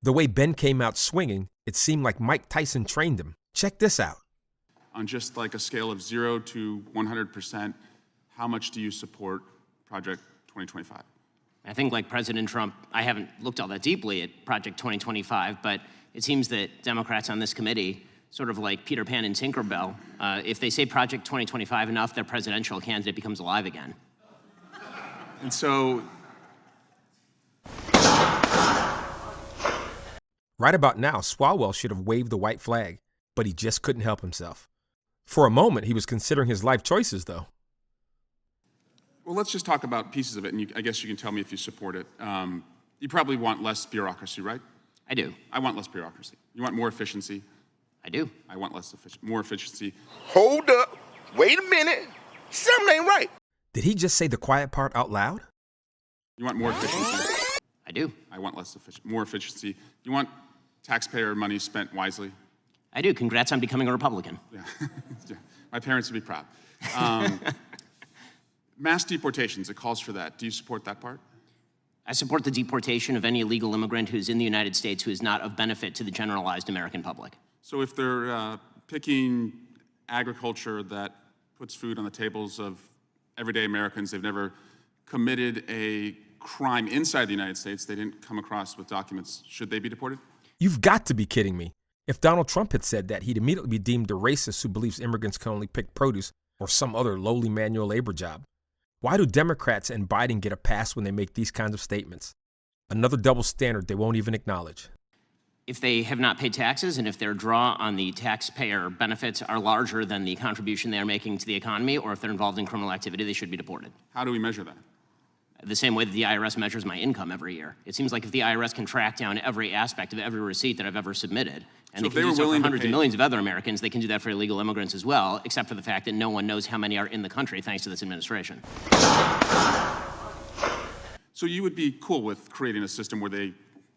The way Ben came out swinging, it seemed like Mike Tyson trained him. Check this out. On just like a scale of 0 to 100%, how much do you support Project 2025? I think, like President Trump, I haven't looked all that deeply at Project 2025, but it seems that Democrats on this committee, sort of like Peter Pan and Tinkerbell, if they say Project 2025 enough, their presidential candidate becomes alive again. And so, Right about now, Swalwell should have waved the white flag, but he just couldn't help himself. For a moment, he was considering his life choices, though. well, let's just talk about pieces of it, and I guess you can tell me if you support it. You probably want less bureaucracy, right? I do. I want less bureaucracy. You want more efficiency. I do. I want more efficiency. Hold up. Wait a minute. Something ain't right. Did he just say the quiet part out loud? You want more efficiency. I do. I want more efficiency. You want taxpayer money spent wisely. I do. Congrats on becoming a Republican. Yeah. Yeah. My parents would be proud. Mass deportations, it calls for that. Do you support that part? I support the deportation of any illegal immigrant who's in the United States who is not of benefit to the generalized American public. So if they're picking agriculture that puts food on the tables of everyday Americans, they've never committed a crime inside the United States, they didn't come across with documents, should they be deported? You've got to be kidding me. If Donald Trump had said that, he'd immediately be deemed a racist who believes immigrants can only pick produce or some other lowly manual labor job. Why do Democrats and Biden get a pass when they make these kinds of statements? Another double standard they won't even acknowledge. If they have not paid taxes and if their draw on the taxpayer benefits are larger than the contribution they are making to the economy, or if they're involved in criminal activity, they should be deported. How do we measure that? The same way that the IRS measures my income every year. It seems like if the IRS can track down every aspect of every receipt that I've ever submitted, and So they if can do they were so for willing to hundreds pay- of millions of other Americans, they can do that for illegal immigrants as well, except for the fact that no one knows how many are in the country thanks to this administration. So you would be cool with creating a system where they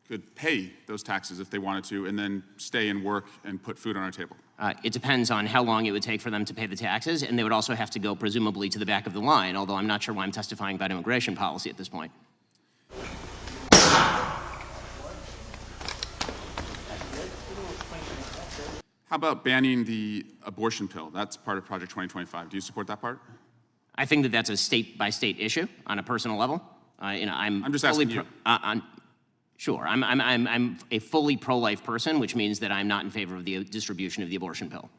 could pay those taxes if they wanted to and then stay and work and put food on our table? It depends on how long it would take for them to pay the taxes, and they would also have to go presumably to the back of the line, although I'm not sure why I'm testifying about immigration policy at this point. How about banning the abortion pill? That's part of Project 2025. Do you support that part? I think that that's a state-by-state issue on a personal level. I'm just fully asking you. Sure, I'm a fully pro-life person, which means that I'm not in favor of the distribution of the abortion pill.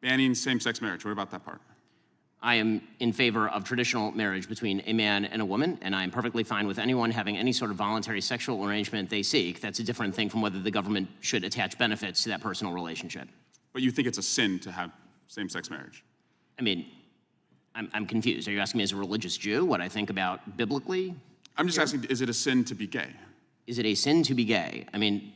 Banning same-sex marriage. What about that part? I am in favor of traditional marriage between a man and a woman, and I am perfectly fine with anyone having any sort of voluntary sexual arrangement they seek. That's a different thing from whether the government should attach benefits to that personal relationship. But you think it's a sin to have same-sex marriage? I mean, I'm confused. Are you asking me as a religious Jew what I think about biblically? I'm just asking, is it a sin to be gay? Is it a sin to be gay? I mean,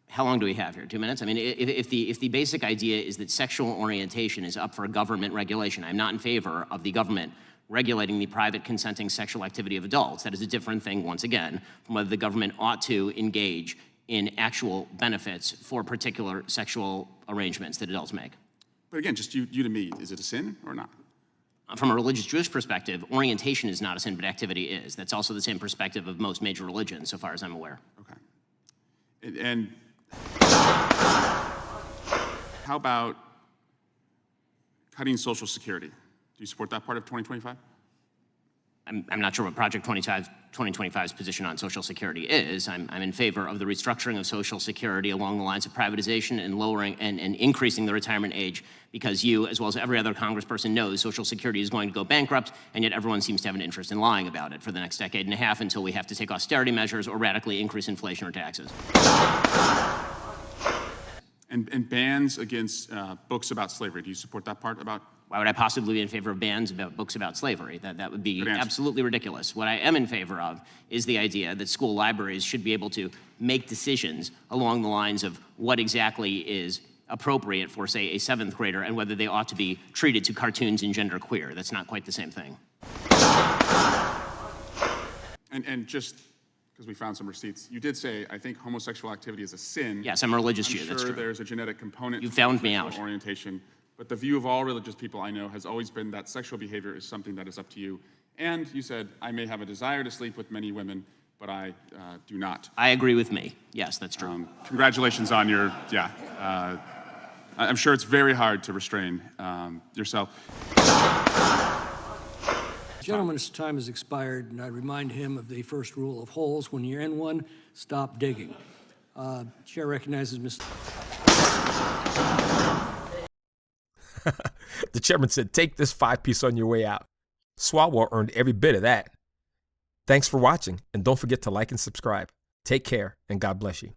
how long do we have here? 2 minutes? I mean, if the basic idea is that sexual orientation is up for government regulation, I'm not in favor of the government regulating the private consenting sexual activity of adults. That is a different thing, once again, from whether the government ought to engage in actual benefits for particular sexual arrangements that adults make. But again, just you to me, is it a sin or not? From a religious Jewish perspective, orientation is not a sin, but activity is. That's also the same perspective of most major religions, so far as I'm aware. Okay. And how about cutting Social Security? Do you support that part of 2025? I'm not sure what Project 2025's position on Social Security is. I'm in favor of the restructuring of Social Security along the lines of privatization and lowering and increasing the retirement age, because you, as well as every other congressperson, knows Social Security is going to go bankrupt, and yet everyone seems to have an interest in lying about it for the next decade and a half until we have to take austerity measures or radically increase inflation or taxes. And bans against books about slavery. Do you support that part about? Why would I possibly be in favor of bans about books about slavery? That would be absolutely ridiculous. What I am in favor of is the idea that school libraries should be able to make decisions along the lines of what exactly is appropriate for, say, a 7th grader and whether they ought to be treated to cartoons and genderqueer. That's not quite the same thing. And just because we found some receipts, you did say, I think homosexual activity is a sin. Yes, I'm a religious I'm Jew, that's sure true. There's a genetic component. You to found me sexual out. Orientation. But the view of all religious people I know has always been that sexual behavior is something that is up to you. And you said, I may have a desire to sleep with many women, but I do not. I agree with me. Yes, that's true. Congratulations on your, I'm sure it's very hard to restrain yourself. The gentleman's time has expired, and I remind him of the first rule of holes. When you're in one, stop digging. Chair recognizes Mr. The chairman said, take this 5-piece on your way out. Swalwell earned every bit of that. Thanks for watching, and don't forget to like and subscribe. Take care, and God bless you.